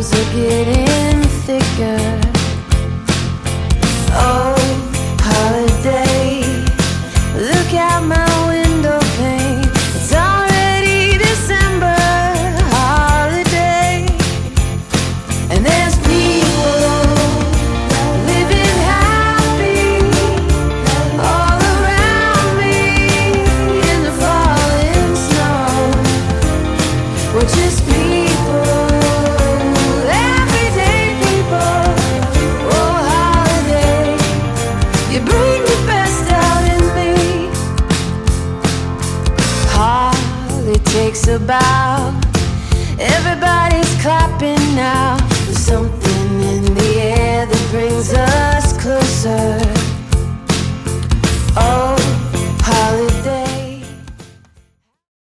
shadows are getting thicker. Oh, holiday, look out my window pane. It's already December, holiday. And there's people living happy all around me in the falling snow. We're just people, everyday people. Oh, holiday, you bring the best out in me. Politics about, everybody's clapping now. There's something